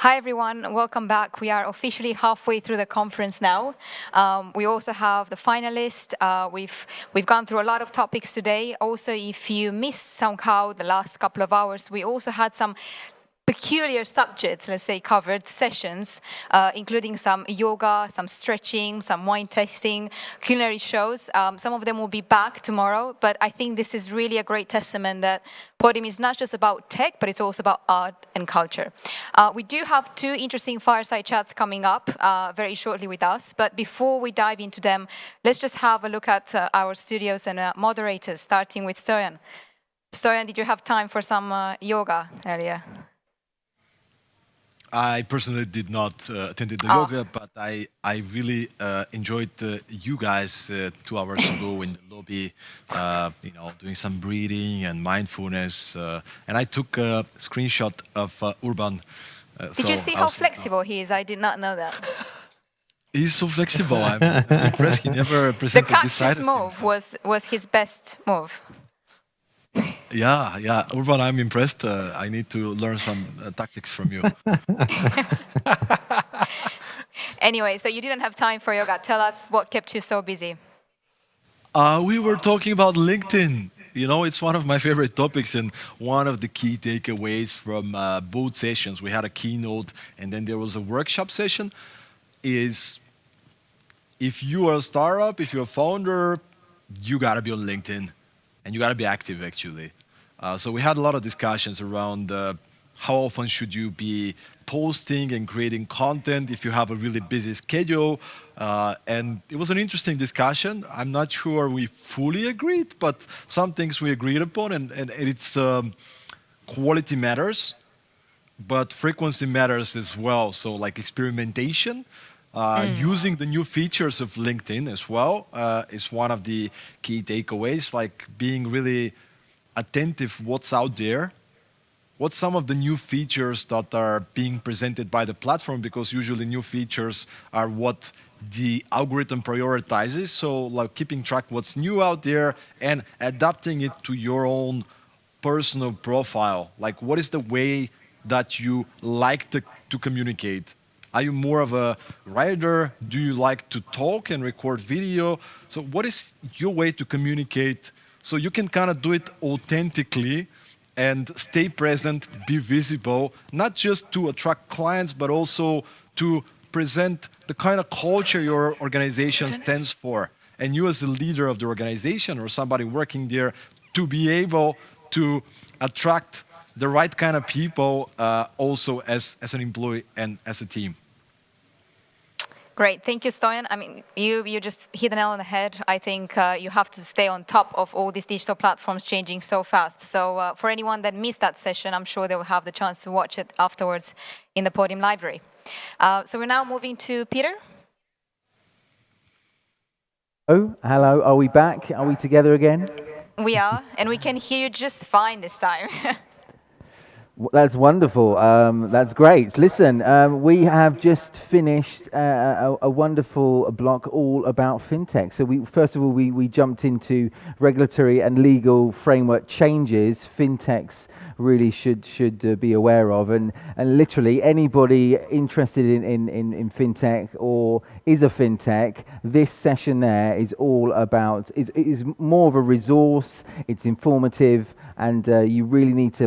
Hi everyone, welcome back. We are officially halfway through the conference now. We also have the finalists. We've gone through a lot of topics today. Also, if you missed somehow the last couple of hours, we also had some peculiar subjects, let's say, covered sessions, including some yoga, some stretching, some wine tasting, culinary shows. Some of them will be back tomorrow, but I think this is really a great testament that Podim is not just about tech, but it's also about art and culture. We do have two interesting fireside chats coming up very shortly with us, but before we dive into them, let's just have a look at our studios and moderators, starting with Stoyan. Stoyan, did you have time for some yoga earlier? I personally did not attend the yoga, but I really enjoyed you guys 2 hours ago in the lobby, doing some breathing and mindfulness. And I took a screenshot of Urban. Did you see how flexible he is? I did not know that. He's so flexible. I'm impressed. He never presented this side of things. The cactus move was his best move. Yeah, Urban, I'm impressed. I need to learn some tactics from you. Anyway, so you didn't have time for yoga. Tell us what kept you so busy. We were talking about LinkedIn. You know, it's one of my favorite topics and one of the key takeaways from both sessions. We had a keynote and then there was a workshop session. Is if you are a startup, if you're a founder, you got to be on LinkedIn. And you got to be active, actually. So we had a lot of discussions around how often should you be posting and creating content if you have a really busy schedule. And it was an interesting discussion. I'm not sure we fully agreed, but some things we agreed upon. And it's quality matters, but frequency matters as well. So like experimentation. Using the new features of LinkedIn as well is one of the key takeaways, like being really attentive what's out there, what's some of the new features that are being presented by the platform, because usually new features are what the algorithm prioritizes. So like keeping track what's new out there and adapting it to your own personal profile. Like what is the way that you like to communicate? Are you more of a writer? Do you like to talk and record video? So what is your way to communicate so you can kind of do it authentically and stay present, be visible, not just to attract clients, but also to present the kind of culture your organization stands for. And you as a leader of the organization or somebody working there to be able to attract the right kind of people also as an employee and as a team. Great, thank you, Stoyan. I mean, you just hit the nail on the head. I think you have to stay on top of all these digital platforms changing so fast. So for anyone that missed that session, I'm sure they will have the chance to watch it afterwards in the Podim library. So we're now moving to Peter. Oh, hello. Are we back? Are we together again? We are, and we can hear you just fine this time. That's wonderful. That's great. Listen, we have just finished a wonderful block all about fintech. So first of all, we jumped into regulatory and legal framework changes fintechs really should be aware of, and literally anybody interested in fintech or is a fintech, this session there is all about is more of a resource. It's informative, and you really need to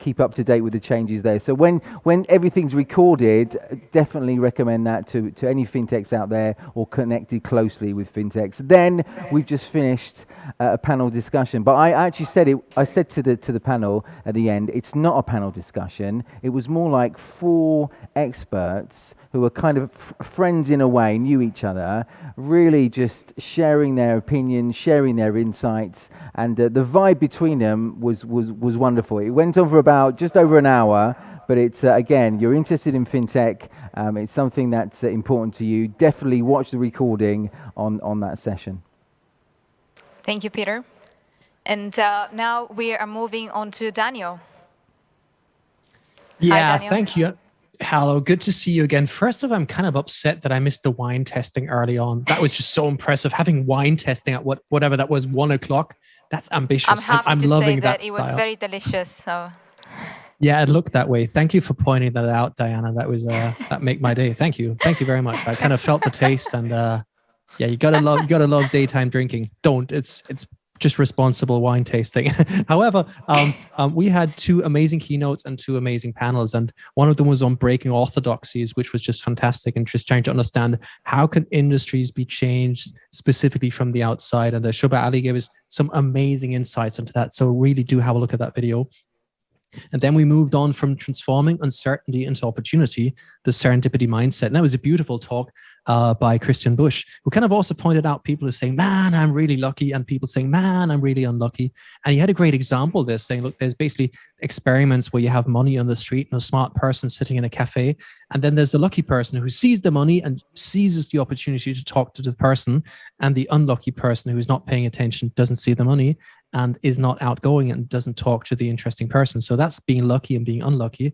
keep up to date with the changes there. So when everything's recorded, definitely recommend that to any fintechs out there or connected closely with fintechs. Then we've just finished a panel discussion, but I actually said it. I said to the panel at the end, it's not a panel discussion. It was more like 4 experts who were kind of friends in a way, knew each other, really just sharing their opinions, sharing their insights, and the vibe between them was wonderful. It went on for about just over an hour, but it's again, you're interested in fintech, it's something that's important to you. Definitely watch the recording on that session. Thank you, Peter. And now we are moving on to Daniel. Yeah, Hi, Daniel. thank you. Hello, good to see you again. First of all, I'm kind of upset that I missed the wine testing early on. That was just so impressive. Having wine testing at whatever that was, 1 o'clock. That's ambitious. I'm happy I'm to loving say that it style. was very delicious. So Yeah, it looked that way. Thank you for pointing that out, Diana. That was that make my day. Thank you very much. I kind of felt the taste, and yeah, you gotta love daytime drinking. Don't. It's just responsible wine tasting. However, we had two amazing keynotes and two amazing panels, and one of them was on breaking orthodoxies, which was just fantastic, and just trying to understand how can industries be changed specifically from the outside. And Shubha Ali gave us some amazing insights into that. So really do have a look at that video. And then we moved on from transforming uncertainty into opportunity, the serendipity mindset. And that was a beautiful talk by Christian Busch, who kind of also pointed out people who are saying, man, I'm really lucky, and people saying, man, I'm really unlucky. And he had a great example of this, saying, look, there's basically experiments where you have money on the street and a smart person sitting in a cafe. And then there's the lucky person who sees the money and seizes the opportunity to talk to the person. And the unlucky person who is not paying attention, doesn't see the money, and is not outgoing and doesn't talk to the interesting person. So that's being lucky and being unlucky.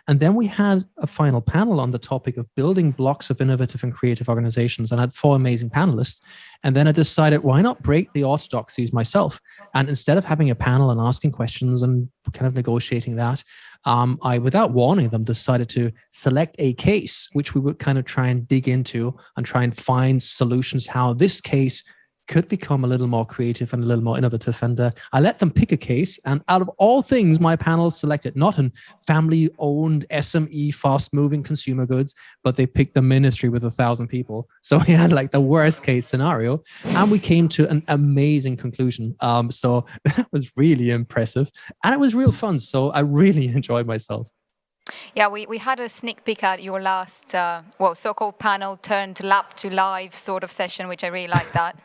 And then we had a final panel on the topic of building blocks of innovative and creative organizations, and I had 4 amazing panelists. And then I decided, why not break the orthodoxies myself? And instead of having a panel and asking questions and kind of negotiating that, I, without warning them, decided to select a case, which we would kind of try and dig into and try and find solutions, how this case could become a little more creative and a little more innovative. And I let them pick a case. And out of all things, my panel selected not a family-owned SME, fast-moving consumer goods, but they picked the ministry with 1,000 people. So we had like the worst case scenario. And we came to an amazing conclusion. So that was really impressive. And it was real fun. So I really enjoyed myself. Yeah, we had a sneak peek at your last, so-called panel turned lab to live sort of session, which I really like that.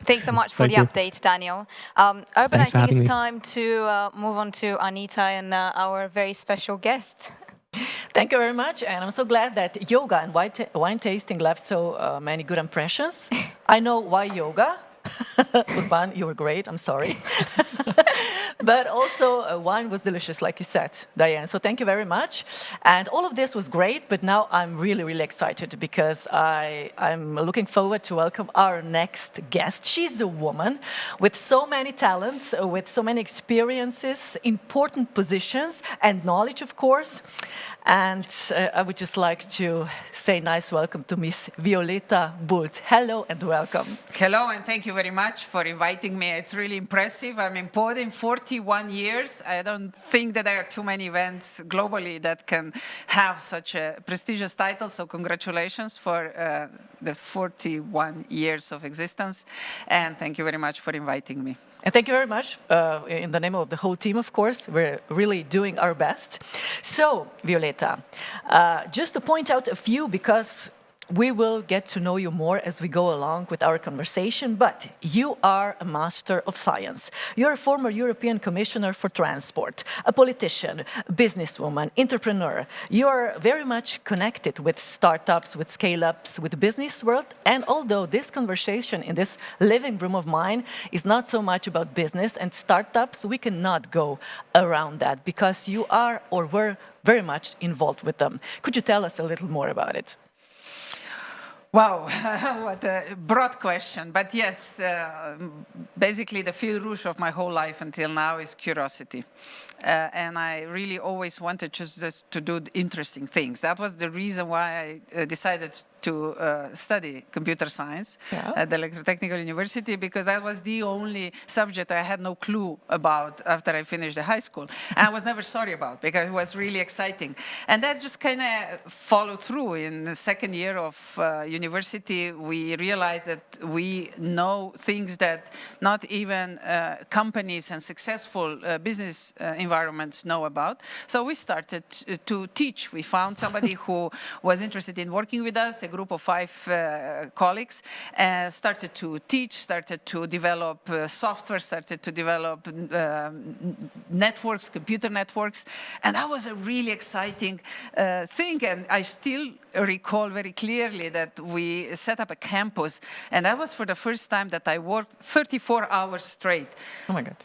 Thanks so much for the update, Daniel. Urban, I think it's time to move on to Anita and our very special guest. Thank you very much, and I'm so glad that yoga and wine tasting left so many good impressions. I know why yoga. Urban, you were great, I'm sorry. But also wine was delicious, like you said, Diane. So thank you very much. And all of this was great, but now I'm really, really excited because I'm looking forward to welcome our next guest. She's a woman with so many talents, with so many experiences, important positions, and knowledge, of course. And I would just like to say nice welcome to Miss Violeta Bulc. Hello and welcome. Hello, and thank you very much for inviting me. It's really impressive. I'm in Podim 41 years. I don't think that there are too many events globally that can have such a prestigious title, so congratulations for the 41 years of existence, and thank you very much for inviting me. And thank you very much in the name of the whole team, of course. We're really doing our best. So, Violeta, just to point out a few, because we will get to know you more as we go along with our conversation, but you are a master of science. You're a former European Commissioner for Transport, a politician, a businesswoman, entrepreneur. You're very much connected with startups, with scale-ups, with the business world, and although this conversation in this living room of mine is not so much about business and startups, we cannot go around that because you are or were very much involved with them. Could you tell us a little more about it? Wow, what a broad question. But yes, basically the fil rouge of my whole life until now is curiosity. And I really always wanted just to do interesting things. That was the reason why I decided to study computer science at the Electrotechnical University, because that was the only subject I had no clue about after I finished the high school. And I was never sorry about, because it was really exciting. And that just kind of followed through. In the second year of university, we realized that we know things that not even companies and successful business environments know about. So we started to teach. We found somebody who was interested in working with us, a group of 5 colleagues, started to teach, started to develop software, started to develop networks, computer networks. And that was a really exciting thing. And I still recall very clearly that we set up a campus. And that was for the first time that I worked 34 hours straight. Oh my God.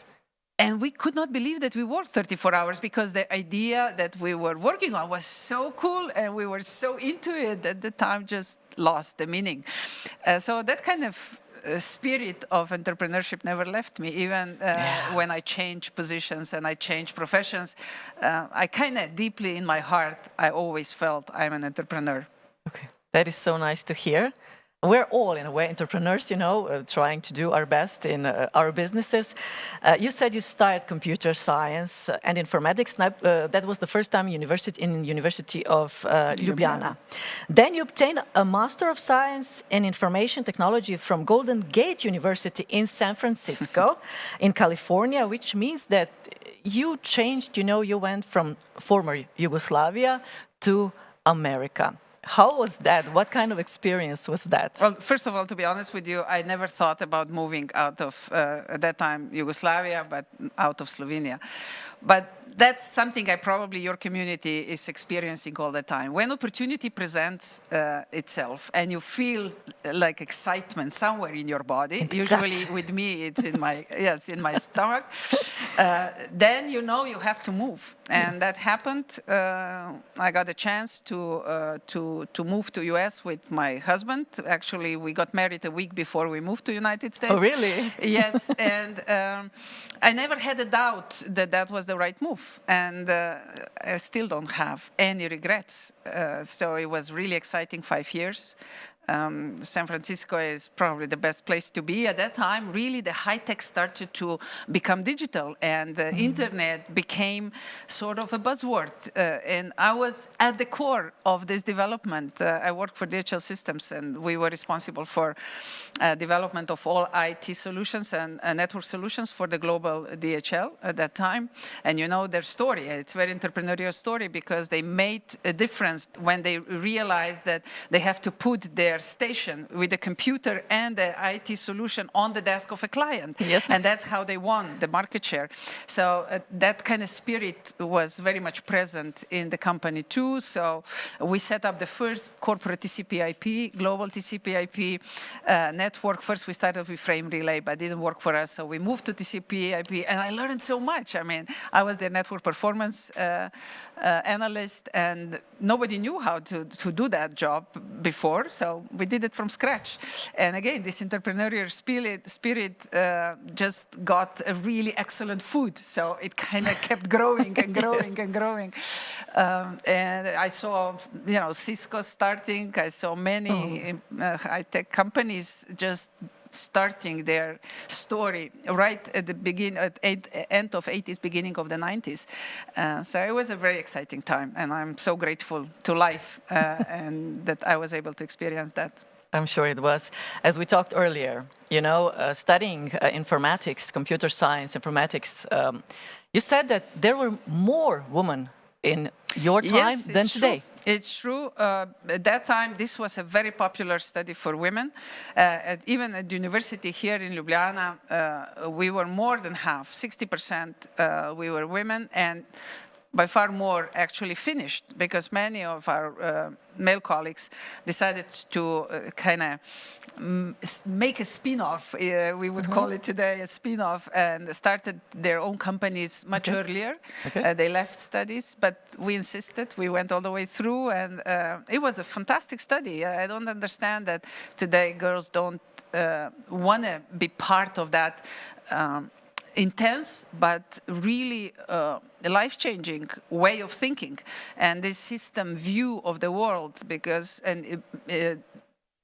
And we could not believe that we worked 34 hours because the idea that we were working on was so cool and we were so into it that the time just lost the meaning. So that kind of spirit of entrepreneurship never left me. Even when I changed positions and I changed professions, I kind of deeply in my heart, I always felt I'm an entrepreneur. Okay, that is so nice to hear. We're all, in a way, entrepreneurs, trying to do our best in our businesses. You said you started computer science and informatics. That was the first time in University of Ljubljana. Then you obtained a Master of Science in Information Technology from Golden Gate University in San Francisco, in California, which means that you changed, you went from former Yugoslavia to America. How was that? What kind of experience was that? Well, first of all, to be honest with you, I never thought about moving out of, at that time, Yugoslavia, but out of Slovenia. But that's something your community is experiencing all the time. When opportunity presents itself and you feel like excitement somewhere in your body, usually with me it's in my, in my stomach, then you have to move. And that happened. I got a chance to move to US with my husband. Actually, we got married a week before we moved to United States. Oh, really? Yes, and I never had a doubt that that was the right move. And I still don't have any regrets. So it was really exciting 5 years. San Francisco is probably the best place to be. At that time, really the high tech started to become digital and the internet became sort of a buzzword. And I was at the core of this development. I worked for DHL Systems and we were responsible for development of all IT solutions and network solutions for the global DHL at that time. And their story, it's a very entrepreneurial story because they made a difference when they realized that they have to put their station with a computer and the IT solution on the desk of a client. Yes. And that's how they won the market share. So that kind of spirit was very much present in the company too. So we set up the first corporate TCP/IP, global TCP/IP network. First we started with frame relay, but it didn't work for us. So we moved to TCP/IP and I learned so much. I mean, I was their network performance analyst and nobody knew how to do that job before. So we did it from scratch. And again, this entrepreneurial spirit just got a really excellent food. So it kind of kept growing and growing and growing. And I saw, Cisco starting. I saw many high-tech companies just starting their story right at the end of 80s, beginning of the 90s. So it was a very exciting time, and I'm so grateful to life and that I was able to experience that. I'm sure it was. As we talked earlier, studying informatics, computer science, informatics, you said that there were more women in your time than today. True. It's true. At that time, this was a very popular study for women. Even at the university here in Ljubljana, we were more than half, 60% we were women, and by far more actually finished, because many of our male colleagues decided to kind of make a spin-off, we would call it today a spin-off, and started their own companies much earlier. They left studies, but we insisted. We went all the way through, and it was a fantastic study. I don't understand that today girls don't want to be part of that intense but really life-changing way of thinking and this system view of the world, because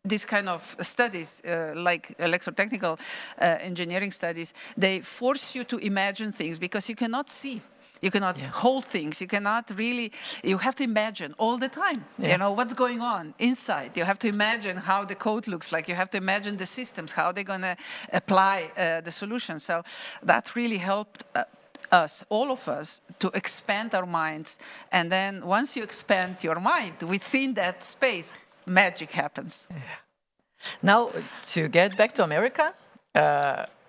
this kind of studies, like electrotechnical engineering studies, they force you to imagine things because you cannot see. You cannot hold things. You cannot really, you have to imagine all the time, what's going on inside. You have to imagine how the code looks like. You have to imagine the systems, how they're going to apply the solution. So that really helped us, all of us, to expand our minds. And then once you expand your mind within that space, magic happens. Now, to get back to America,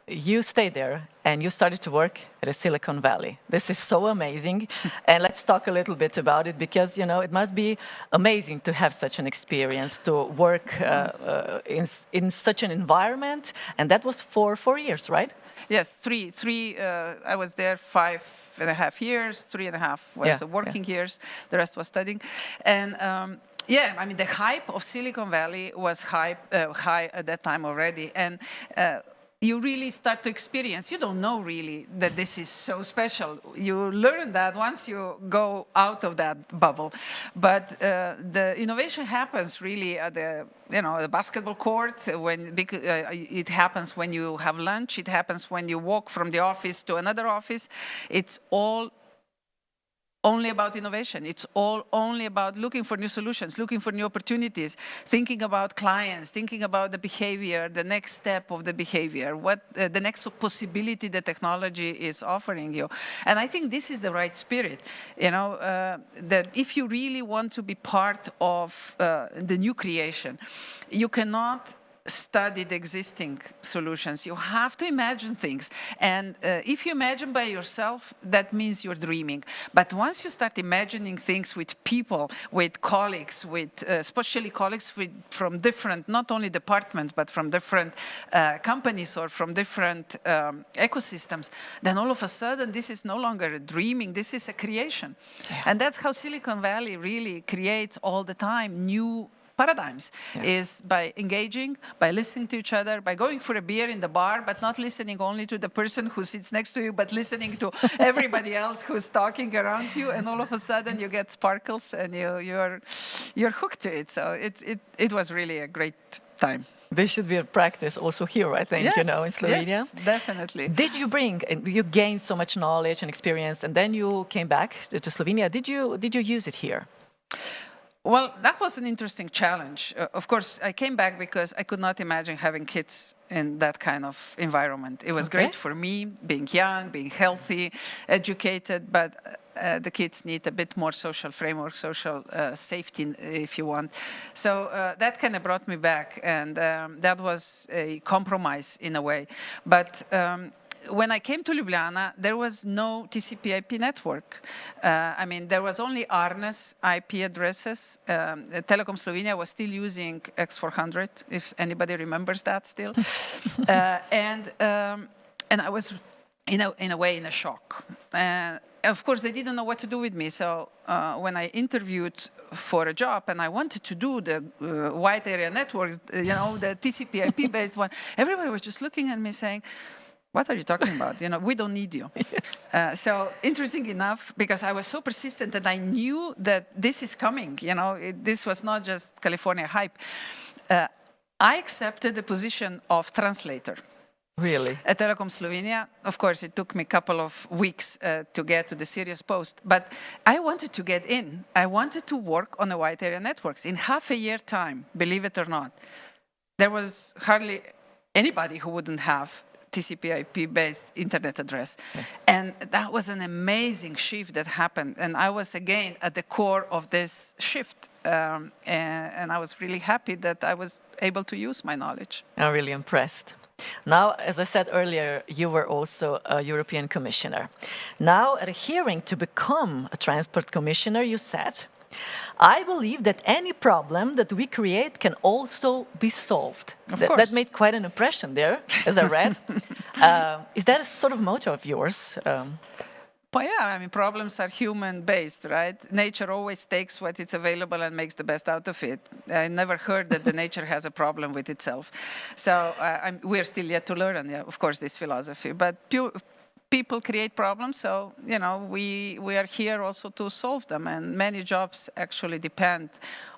you stayed there and you started to work at a Silicon Valley. This is so amazing. And let's talk a little bit about it, because, it must be amazing to have such an experience, to work in such an environment. And that was for 4 years, right? Yes, three. I was there 5.5 years. 3.5 was working years. The rest was studying. And I mean, the hype of Silicon Valley was high at that time already. And you really start to experience, you don't know really that this is so special. You learn that once you go out of that bubble. But the innovation happens really at the basketball court, it happens when you have lunch, it happens when you walk from the office to another office. It's all only about innovation. It's all only about looking for new solutions, looking for new opportunities, thinking about clients, thinking about the behavior, the next step of the behavior, what the next possibility the technology is offering you. And I think this is the right spirit, that if you really want to be part of the new creation, you cannot study the existing solutions. You have to imagine things. And if you imagine by yourself, that means you're dreaming. But once you start imagining things with people, with colleagues, with especially colleagues from different, not only departments, but from different companies or from different ecosystems, then all of a sudden, this is no longer a dreaming, this is a creation. Yeah. And that's how Silicon Valley really creates all the time new paradigms, is by engaging, by listening to each other, by going for a beer in the bar, but not listening only to the person who sits next to you, but listening to everybody else who's talking around you, and all of a sudden you get sparkles and you're hooked to it. So it was really a great time. This should be a practice also here, I think, in Slovenia. Yes, definitely. Did you you gained so much knowledge and experience, and then you came back to Slovenia. Did you use it here? Well, that was an interesting challenge. Of course, I came back because I could not imagine having kids in that kind of environment. It was great for me, being young, being healthy, educated, but the kids need a bit more social framework, social safety, if you want. So that kind of brought me back, and that was a compromise in a way. But when I came to Ljubljana, there was no TCP/IP network. I mean, there was only ARNAS IP addresses. Telekom Slovenia was still using X400, if anybody remembers that still. And I was, in a way, in a shock. Of course, they didn't know what to do with me. So when I interviewed for a job and I wanted to do the wide area networks, the TCP/IP-based one, everybody was just looking at me saying, what are you talking about? We don't need you. Yes. So interesting enough, because I was so persistent that I knew that this is coming. This was not just California hype. I accepted the position of translator. Really? At Telekom Slovenia. Of course, it took me a couple of weeks to get to the serious post. But I wanted to get in. I wanted to work on the wide area networks. In half a year time, believe it or not, there was hardly anybody who wouldn't have TCP/IP-based internet address. Yeah. And that was an amazing shift that happened. And I was, again, at the core of this shift. And I was really happy that I was able to use my knowledge. I'm really impressed. Now, as I said earlier, you were also a European Commissioner. Now, at a hearing to become a Transport Commissioner, you said, I believe that any problem that we create can also be solved. That made quite an impression there, as I read. Is that a sort of motto of yours? Well, yeah, I mean, problems are human-based, right? Nature always takes what is available and makes the best out of it. I never heard that the nature has a problem with itself. So we're still yet to learn, of course, this philosophy. But people create problems, so we are here also to solve them, and many jobs actually depend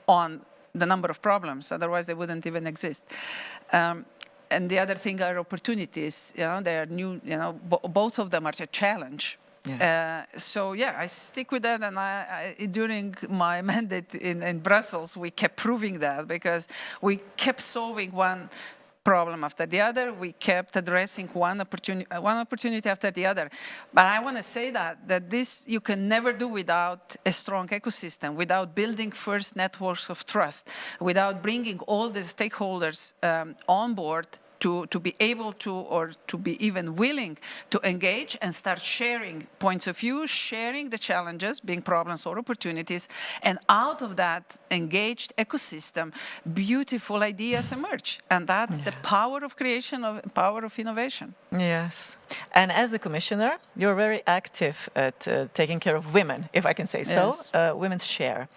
on the number of problems, otherwise they wouldn't even exist. And the other thing are opportunities. They are new. Both of them are a challenge. Yeah. So I stick with that, and during my mandate in Brussels, we kept proving that, because we kept solving one problem after the other. We kept addressing one opportunity after the other. But I want to say that this you can never do without a strong ecosystem, without building first networks of trust, without bringing all the stakeholders on board to be able to, or to be even willing to engage and start sharing points of view, sharing the challenges, being problems or opportunities, and out of that engaged ecosystem, beautiful ideas emerge. And that's the power of creation, of power of innovation. Yes. And as a commissioner, you're very active at taking care of women, if I can say so, Yes. women's share.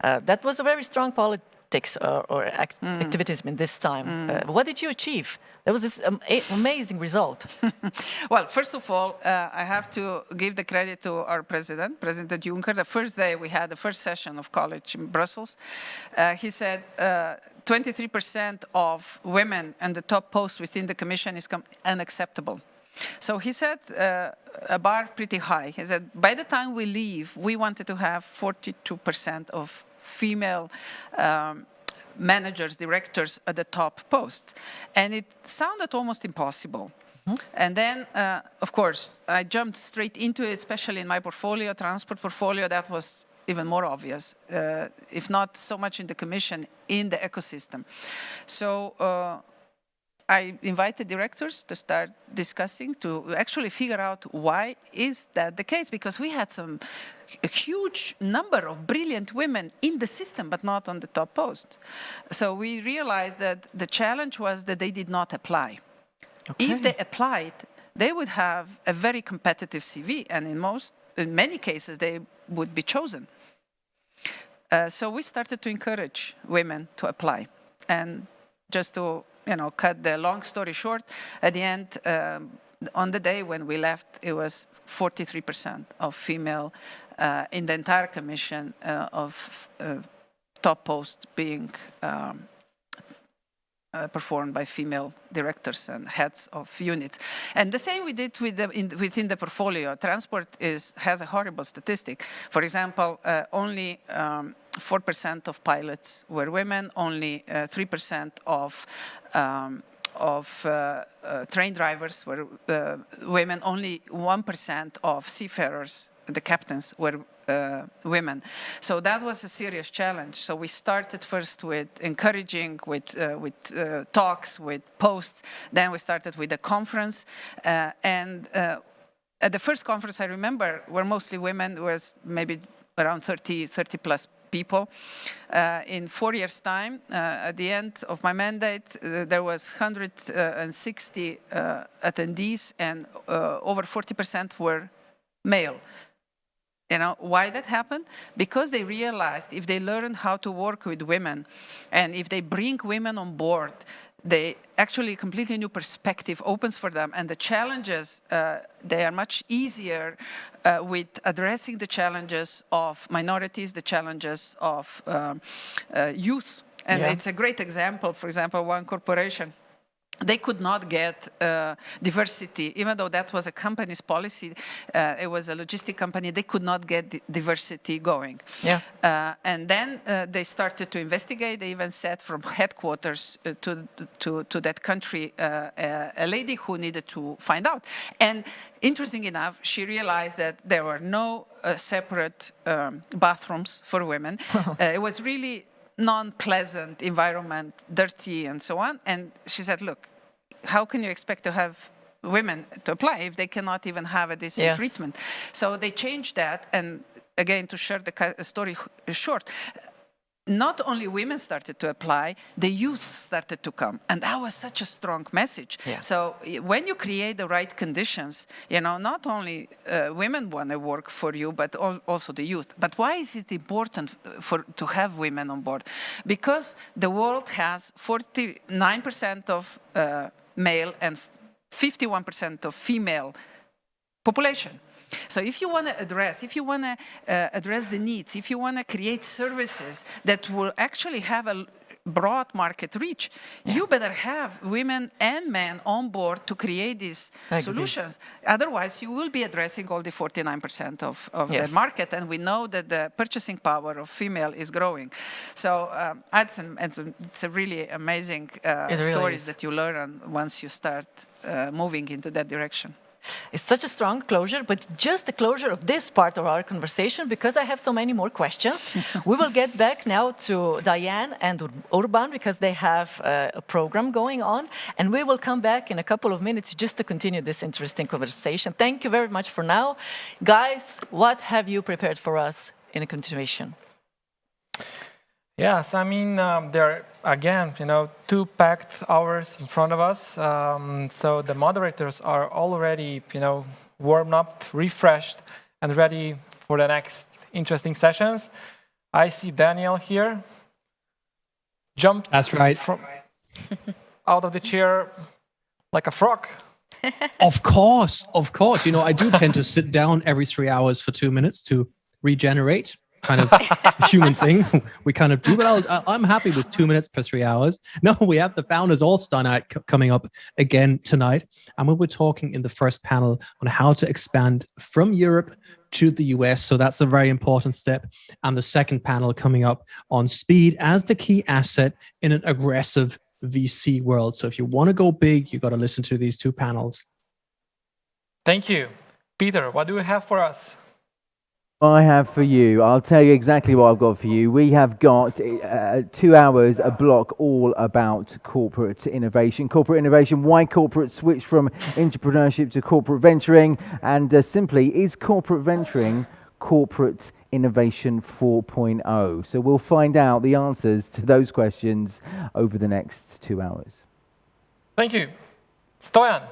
That was a very strong politics or activism in this time. What did you achieve? There was this amazing result. Well, first of all, I have to give the credit to our president, President Juncker. The first day we had the first session of college in Brussels, he said 23% of women in the top post within the Commission is unacceptable. So he set a bar pretty high. He said, by the time we leave, we wanted to have 42% of female managers, directors at the top post. And it sounded almost impossible. And then, of course, I jumped straight into it, especially in my portfolio, transport portfolio. That was even more obvious, if not so much in the Commission, in the ecosystem. So I invited directors to start discussing, to actually figure out why is that the case, because we had a huge number of brilliant women in the system, but not on the top post. So we realized that the challenge was that they did not apply. Okay. If they applied, they would have a very competitive CV, and in many cases, they would be chosen. So we started to encourage women to apply. And just to cut the long story short, at the end, on the day when we left, it was 43% of female in the entire commission of top posts being performed by female directors and heads of units. And the same we did within the portfolio. Transport has a horrible statistic. For example, only 4% of pilots were women, only 3% of train drivers were women, only 1% of seafarers, the captains, were women. So that was a serious challenge. So we started first with encouraging, with talks, with posts. Then we started with a conference. And at the first conference, I remember, were mostly women. There was maybe around 30 plus people. In 4 years' time, at the end of my mandate, there was 160 attendees, and over 40% were male. Why that happened? Because they realized if they learn how to work with women, and if they bring women on board, they actually a completely new perspective opens for them. And the challenges, they are much easier with addressing the challenges of minorities, the challenges of youth. And it's a great example. For example, one corporation, they could not get diversity, even though that was a company's policy. It was a logistic company. They could not get diversity going. Yeah. And then they started to investigate. They even sent from headquarters to that country a lady who needed to find out. And interesting enough, she realized that there were no separate bathrooms for women. It was really non-pleasant environment, dirty and so on. And she said, look, how can you expect to have women to apply if they cannot even have a decent treatment? So they changed that. And again, to share the story short, not only women started to apply, the youth started to come. And that was such a strong message. Yeah. So when you create the right conditions, not only women want to work for you, but also the youth. But why is it important to have women on board? Because the world has 49% of male and 51% of female population. So if you want to address the needs, if you want to create services that will actually have a broad market reach, you better have women and men on board to create these solutions. Otherwise, you will be addressing all the 49% of the market. And we know that the purchasing power of female is growing. So it's a really amazing stories that you learn once you start moving into that direction. It's such a strong closure, but just the closure of this part of our conversation, because I have so many more questions. We will get back now to Diane and Urban, because they have a program going on, and we will come back in a couple of minutes just to continue this interesting conversation. Thank you very much for now. Guys, what have you prepared for us in a continuation? Yes, I mean, there are, again, 2 packed hours in front of us. So the moderators are already, warmed up, refreshed, and ready for the next interesting sessions. I see Daniel here. Jumped That's right. out of the chair like a frog. Of course. I do tend to sit down every 3 hours for 2 minutes to regenerate. Kind of human thing we kind of do, but I'm happy with 2 minutes per 3 hours. No, we have the Founders All-Star Night coming up again tonight, and we'll be talking in the first panel on how to expand from Europe to the US. So that's a very important step. And the second panel coming up on speed as the key asset in an aggressive VC world. So if you want to go big, you got to listen to these 2 panels. Thank you. Peter, what do you have for us? I have for you, I'll tell you exactly what I've got for you. We have got 2 hours, a block all about corporate innovation. Corporate innovation, why corporate switch from entrepreneurship to corporate venturing, and simply, is corporate venturing corporate innovation 4.0? So we'll find out the answers to those questions over the next 2 hours. Thank you. Stoyan.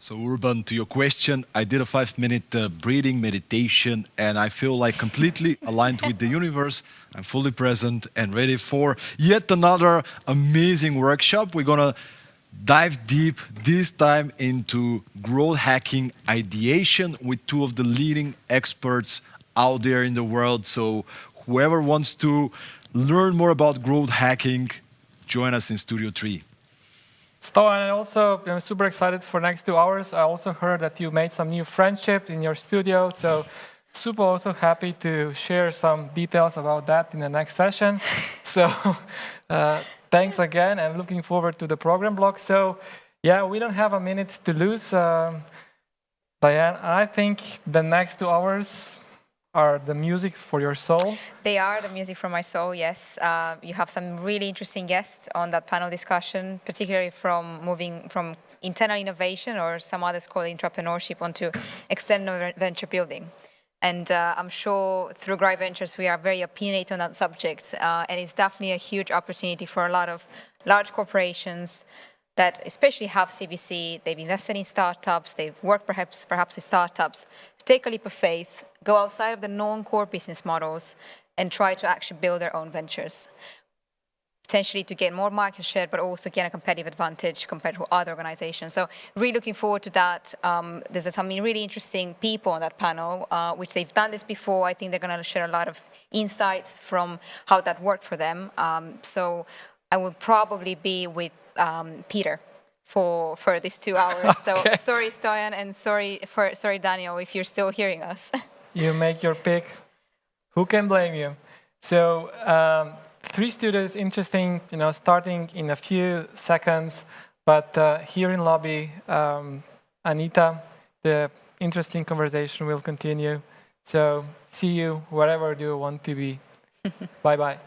So Urban, to your question, I did a 5-minute breathing meditation, and I feel like completely aligned with the universe. I'm fully present and ready for yet another amazing workshop. We're gonna dive deep this time into growth hacking ideation with 2 of the leading experts out there in the world. So whoever wants to learn more about growth hacking, join us in Studio 3. Stoyan, and also I'm super excited for next 2 hours. I also heard that you made some new friendships in your studio, so super also happy to share some details about that in the next session. So thanks again, and looking forward to the program block. So yeah, we don't have a minute to lose. Diane, I think the next 2 hours are the music for your soul. They are the music for my soul, yes. You have some really interesting guests on that panel discussion, particularly from moving from internal innovation, or some others call it entrepreneurship, onto external venture building. And I'm sure through Gripe Ventures, we are very opinionated on that subject. And it's definitely a huge opportunity for a lot of large corporations that especially have CVC. They've invested in startups, they've worked perhaps with startups. Take a leap of faith, go outside of the non-core business models, and try to actually build their own ventures. Potentially to get more market share, but also get a competitive advantage compared to other organizations. So really looking forward to that. There's some really interesting people on that panel, which they've done this before. I think they're going to share a lot of insights from how that worked for them. So I will probably be with Peter for these 2 hours. Okay. So sorry, Stoyan, and sorry, Daniel, if you're still hearing us. You make your pick. Who can blame you? So 3 studios, interesting, starting in a few seconds, but here in lobby, Anita, the interesting conversation will continue. So see you wherever you want to be. Bye-bye.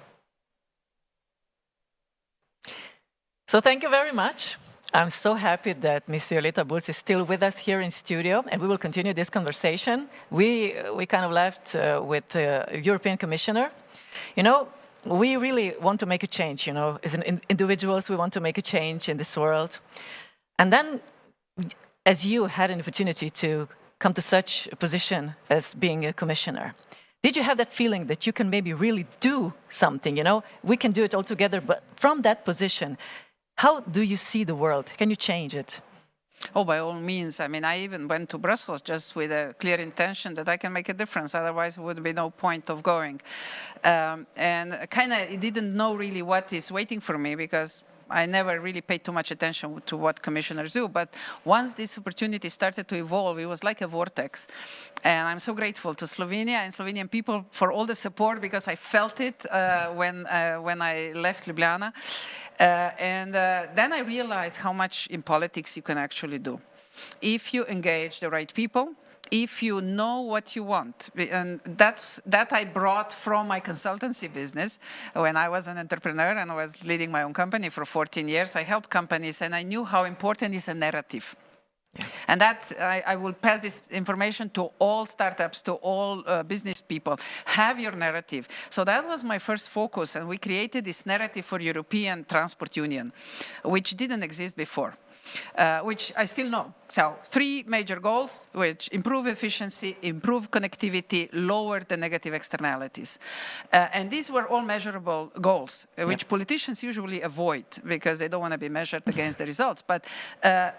So thank you very much. I'm so happy that Ms. Violeta Bulc is still with us here in studio, and we will continue this conversation. We kind of left with the European Commissioner. We really want to make a change, as individuals, we want to make a change in this world. And then, as you had an opportunity to come to such a position as being a commissioner, did you have that feeling that you can maybe really do something, We can do it all together, but from that position, how do you see the world? Can you change it? Oh, by all means. I mean, I even went to Brussels just with a clear intention that I can make a difference. Otherwise, there would be no point of going. And kind of didn't know really what is waiting for me, because I never really paid too much attention to what commissioners do. But once this opportunity started to evolve, it was like a vortex. And I'm so grateful to Slovenia and Slovenian people for all the support, because I felt it when I left Ljubljana. And then I realized how much in politics you can actually do. if you engage the right people, if you know what you want. And that I brought from my consultancy business. When I was an entrepreneur and I was leading my own company for 14 years, I helped companies, and I knew how important is a narrative. And that I will pass this information to all startups, to all business people. Have your narrative. So that was my first focus, and we created this narrative for European Transport Union, which didn't exist before. Which I still know. So 3 major goals, which improve efficiency, improve connectivity, lower the negative externalities. And these were all measurable goals, which politicians usually avoid because they don't want to be measured against the results. But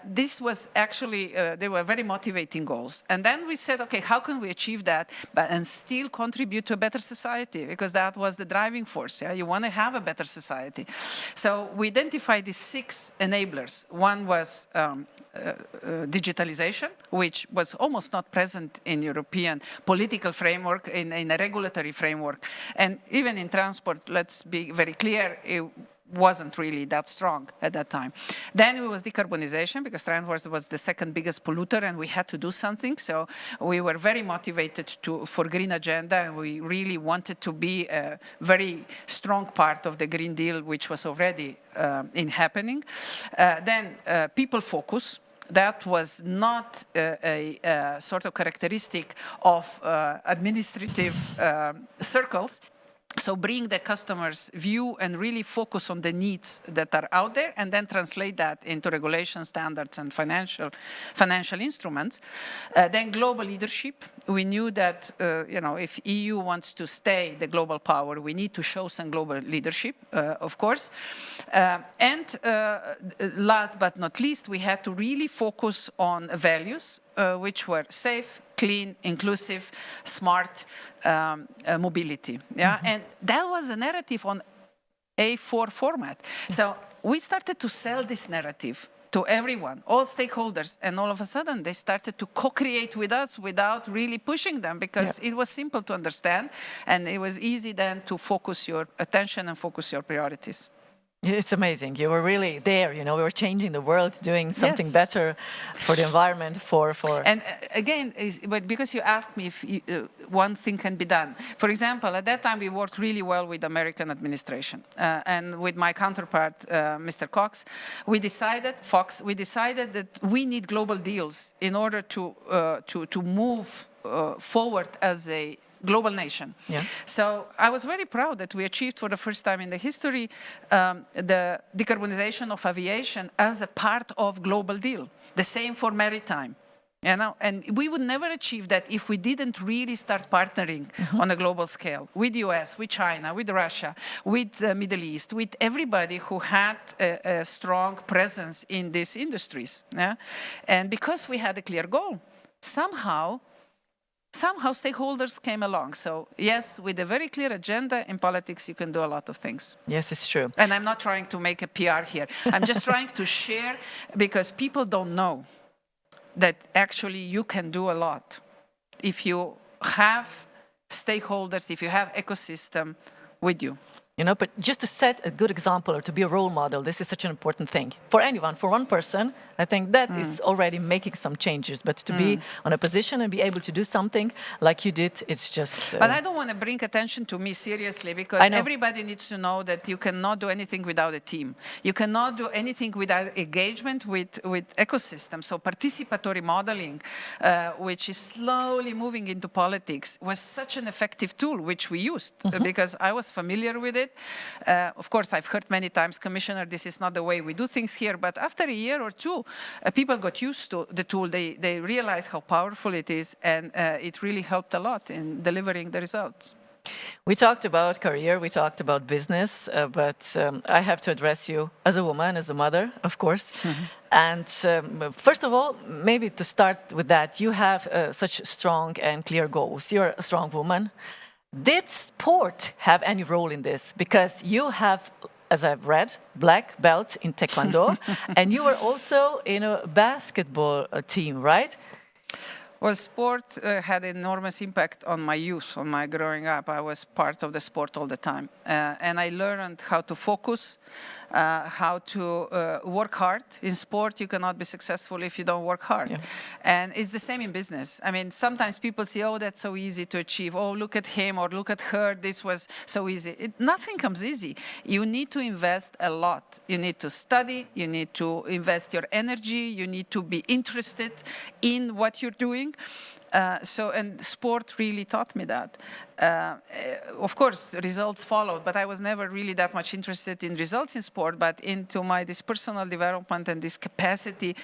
this was actually, they were very motivating goals. And then we said, okay, how can we achieve that and still contribute to a better society? Because that was the driving force. Yeah? You want to have a better society. So we identified these 6 enablers. One was digitalization, which was almost not present in European political framework, in a regulatory framework. And even in transport, let's be very clear, it wasn't really that strong at that time. Then it was decarbonization, because transport was the second biggest polluter and we had to do something. So we were very motivated for green agenda, and we really wanted to be a very strong part of the Green Deal, which was already in happening. Then people focus. That was not a sort of characteristic of administrative circles. So bring the customer's view and really focus on the needs that are out there, and then translate that into regulation standards and financial instruments. Then global leadership. We knew that if EU wants to stay the global power, we need to show some global leadership, of course. And last but not least, we had to really focus on values, which were safe, clean, inclusive, smart mobility. Yeah, and that was a narrative on A4 format. So we started to sell this narrative to everyone, all stakeholders, and all of a sudden they started to co-create with us without really pushing them, because it was simple to understand, and it was easy then to focus your attention and focus your priorities. It's amazing. You were really there, we were changing the world, doing something better for the environment, for... And again, but because you asked me if one thing can be done. For example, at that time we worked really well with the American administration. And with my counterpart, Mr. we decided that we need global deals in order to move forward as a global nation. Yeah. So I was very proud that we achieved for the first time in the history the decarbonization of aviation as a part of global deal. The same for maritime. And we would never achieve that if we didn't really start partnering on a global scale with the US, with China, with Russia, with the Middle East, with everybody who had a strong presence in these industries. Yeah? And because we had a clear goal, somehow stakeholders came along. So yes, with a very clear agenda in politics, you can do a lot of things. Yes, it's true. And I'm not trying to make a PR here. I'm just trying to share, because people don't know that actually you can do a lot if you have stakeholders, if you have ecosystem with you. But just to set a good example or to be a role model, this is such an important thing. For anyone, for one person, I think that is already making some changes. But to be on a position and be able to do something like you did, it's just... But I don't want to bring attention to me seriously, because everybody needs to know that you cannot do anything without a team. You cannot do anything without engagement with ecosystems. So participatory modeling, which is slowly moving into politics, was such an effective tool, which we used, because I was familiar with it. Of course, I've heard many times, Commissioner, this is not the way we do things here. But after a year or two, people got used to the tool. They realized how powerful it is, and it really helped a lot in delivering the results. We talked about career, we talked about business, but I have to address you as a woman, as a mother, of course. And first of all, maybe to start with that, you have such strong and clear goals. You're a strong woman. Did sport have any role in this? Because you have, as I've read, black belt in Taekwondo, and you were also in a basketball team, right? Well, sport had enormous impact on my youth, on my growing up. I was part of the sport all the time. And I learned how to focus, how to work hard. In sport, you cannot be successful if you don't work hard. Yeah. And it's the same in business. I mean, sometimes people say, oh, that's so easy to achieve. Oh, look at him or look at her. This was so easy. Nothing comes easy. You need to invest a lot. You need to study. You need to invest your energy. You need to be interested in what you're doing. And sport really taught me that. Of course, results followed, but I was never really that much interested in results in sport, but into this personal development and this capacity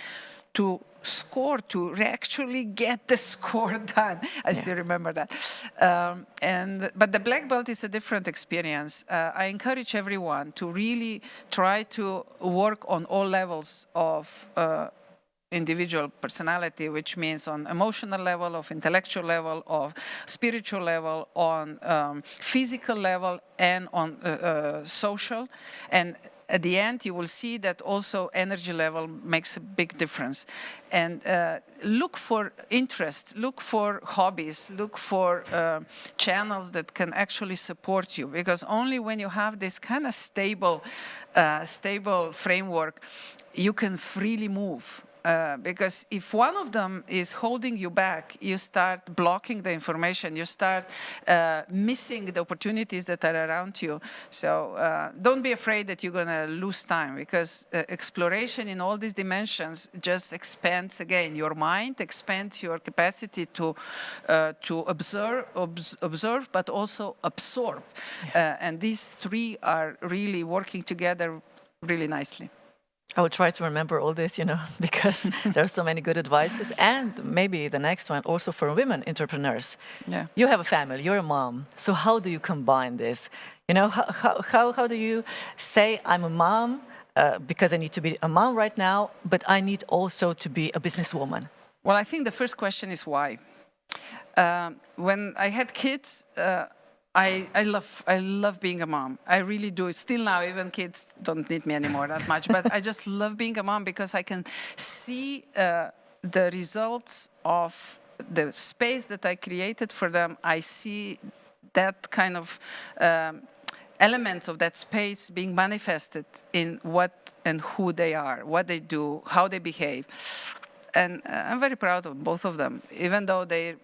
to score, to actually get the score done. I still remember that. But the black belt is a different experience. I encourage everyone to really try to work on all levels of individual personality, which means on emotional level, of intellectual level, of spiritual level, on physical level, and on social. And at the end, you will see that also energy level makes a big difference. And look for interests, look for hobbies, look for channels that can actually support you. Because only when you have this kind of stable framework, you can freely move. Because if one of them is holding you back, you start blocking the information, you start missing the opportunities that are around you. So don't be afraid that you're going to lose time, because exploration in all these dimensions just expands, again, your mind, expands your capacity to observe, but also absorb. And these three are really working together really nicely. I will try to remember all this, because there are so many good advices. And maybe the next one also for women entrepreneurs. Yeah. You have a family, you're a mom. So how do you combine this? How do you say, I'm a mom because I need to be a mom right now, but I need also to be a businesswoman? Well, I think the first question is why. When I had kids, I love being a mom. I really do. Still now, even kids don't need me anymore that much. But I just love being a mom because I can see the results of the space that I created for them. I see that kind of elements of that space being manifested in what and who they are, what they do, how they behave. And I'm very proud of both of them, even though they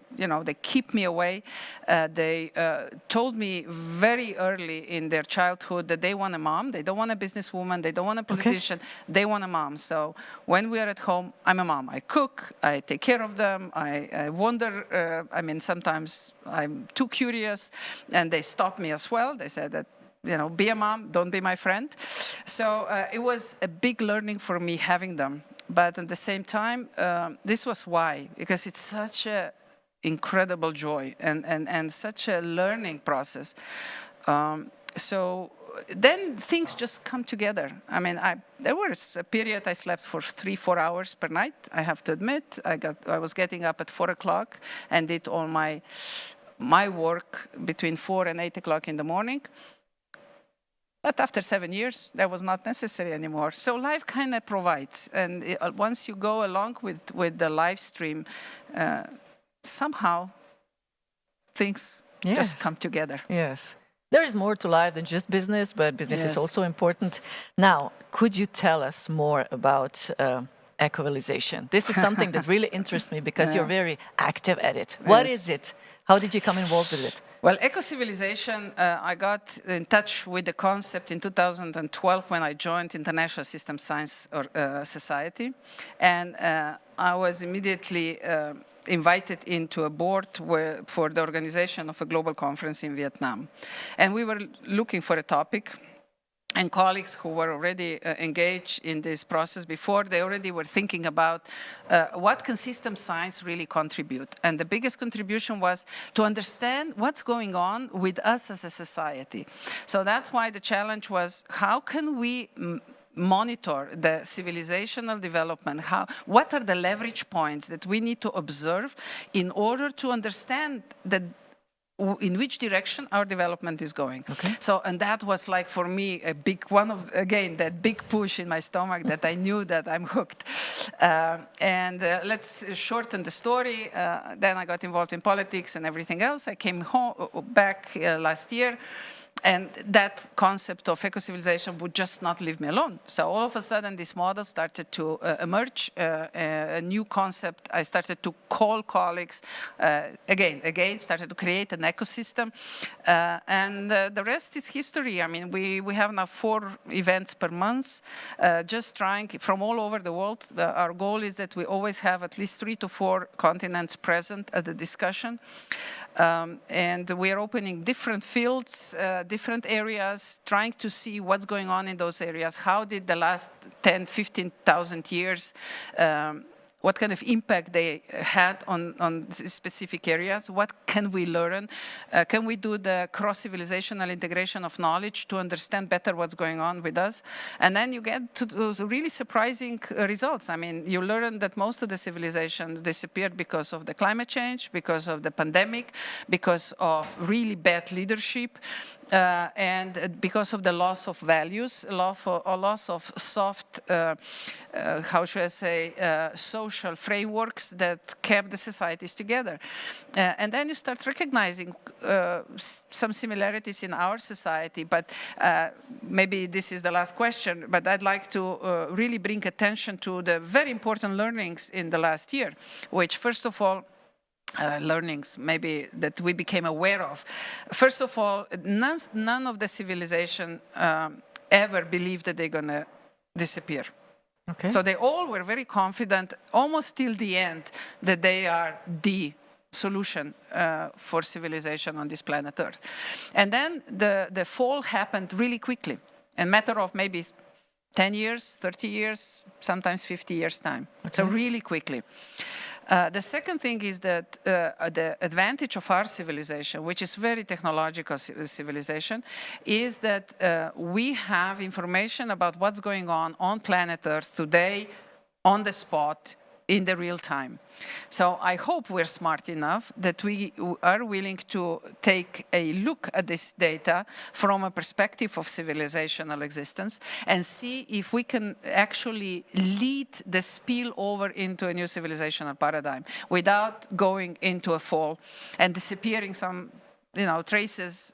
keep me away. They told me very early in their childhood that they want a mom. They don't want a businesswoman. They don't want a politician. Okay. They want a mom. So when we are at home, I'm a mom. I cook. I take care of them. I wonder. Sometimes I'm too curious, and they stop me as well. They said that, be a mom. Don't be my friend. So it was a big learning for me having them. But at the same time, this was why, because it's such an incredible joy and such a learning process. So then things just come together. There was a period I slept for 3-4 hours per night. I have to admit, I was getting up at 4 o'clock and did all my work between 4 and 8 o'clock in the morning. But after 7 years, that was not necessary anymore. So life kind of provides. And once you go along with the live stream, somehow things just come together. Yes. There is more to life than just business, but business is also important. Now, could you tell us more about eco-civilization? This is something that really interests me because you're very active at it. What is it? How did you come involved with it? Well, eco-civilization, I got in touch with the concept in 2012 when I joined International System Science Society. And I was immediately invited into a board for the organization of a global conference in Vietnam. And we were looking for a topic. And colleagues who were already engaged in this process before, they already were thinking about what can system science really contribute. And the biggest contribution was to understand what's going on with us as a society. So that's why the challenge was, how can we monitor the civilizational development? What are the leverage points that we need to observe in order to understand that in which direction our development is going. Okay. So, and that was like for me a big one of, again, that big push in my stomach that I knew that I'm hooked. Let's shorten the story. Then I got involved in politics and everything else. I came back last year. And that concept of eco-civilization would just not leave me alone. So all of a sudden, this model started to emerge, a new concept. I started to call colleagues, again, started to create an ecosystem. And the rest is history. I mean, we have now 4 events per month, just trying from all over the world. Our goal is that we always have at least 3 to 4 continents present at the discussion. And we are opening different fields, different areas, trying to see what's going on in those areas. How did the last 10, 15,000 years, what kind of impact they had on specific areas? What can we learn? Can we do the cross-civilizational integration of knowledge to understand better what's going on with us? And then you get to those really surprising results. I mean, you learn that most of the civilizations disappeared because of the climate change, because of the pandemic, because of really bad leadership, and because of the loss of values, loss of soft, how should I say, social frameworks that kept the societies together. And then you start recognizing some similarities in our society, but maybe this is the last question, but I'd like to really bring attention to the very important learnings in the last year, which first of all, learnings maybe that we became aware of. First of all, none of the civilization ever believed that they're going to disappear. Okay. So they all were very confident, almost till the end, that they are the solution for civilization on this planet Earth. And then the fall happened really quickly, a matter of maybe 10 years, 30 years, sometimes 50 years time. Okay. So really quickly. The second thing is that the advantage of our civilization, which is very technological civilization, is that we have information about what's going on planet Earth today, on the spot, in the real time. So I hope we're smart enough that we are willing to take a look at this data from a perspective of civilizational existence and see if we can actually lead the spill over into a new civilizational paradigm without going into a fall and disappearing some traces.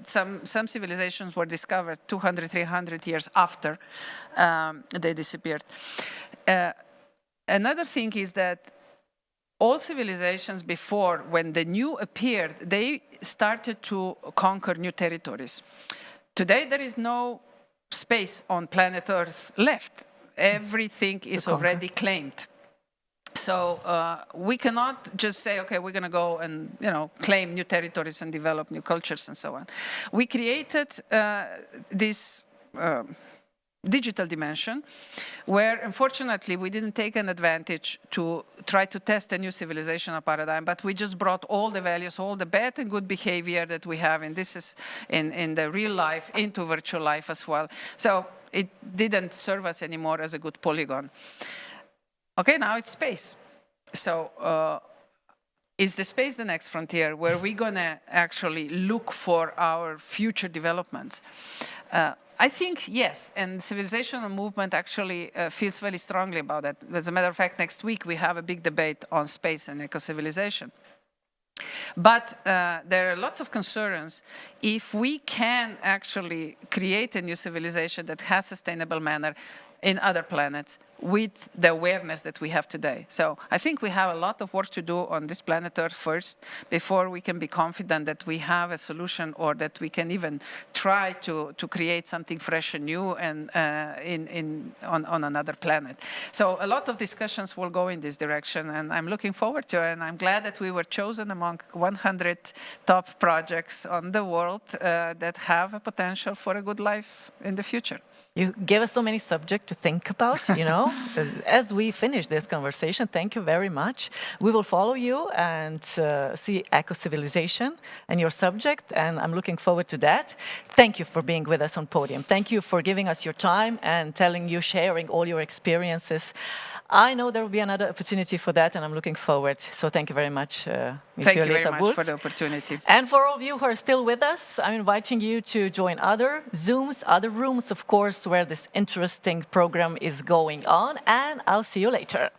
Some civilizations were discovered 200, 300 years after they disappeared. Another thing is that all civilizations before, when the new appeared, they started to conquer new territories. Today, there is no space on planet Earth left. Everything is already claimed. So we cannot just say, okay, we're going to go and claim new territories and develop new cultures and so on. We created this digital dimension, where unfortunately we didn't take an advantage to try to test a new civilizational paradigm, but we just brought all the values, all the bad and good behavior that we have in the real life into virtual life as well. So it didn't serve us anymore as a good polygon. Okay, now it's space. So is the space the next frontier where we're going to actually look for our future developments? I think yes, and civilizational movement actually feels very strongly about that. As a matter of fact, next week we have a big debate on space and eco-civilization. But there are lots of concerns if we can actually create a new civilization that has sustainable manner in other planets with the awareness that we have today. So I think we have a lot of work to do on this planet Earth first before we can be confident that we have a solution or that we can even try to create something fresh and new and on another planet. So a lot of discussions will go in this direction, and I'm looking forward to it, and I'm glad that we were chosen among 100 top projects on the world that have a potential for a good life in the future. You gave us so many subjects to think about, As we finish this conversation, thank you very much. We will follow you and see eco-civilization and your subject, and I'm looking forward to that. Thank you for being with us on Podium. Thank you for giving us your time and sharing all your experiences. I know there will be another opportunity for that, and I'm looking forward. So thank you very much Ms. Thank you very Violeta much Bulc. for the opportunity. And for all of you who are still with us, I'm inviting you to join other Zooms, other rooms, of course, where this interesting program is going on. And I'll see you later.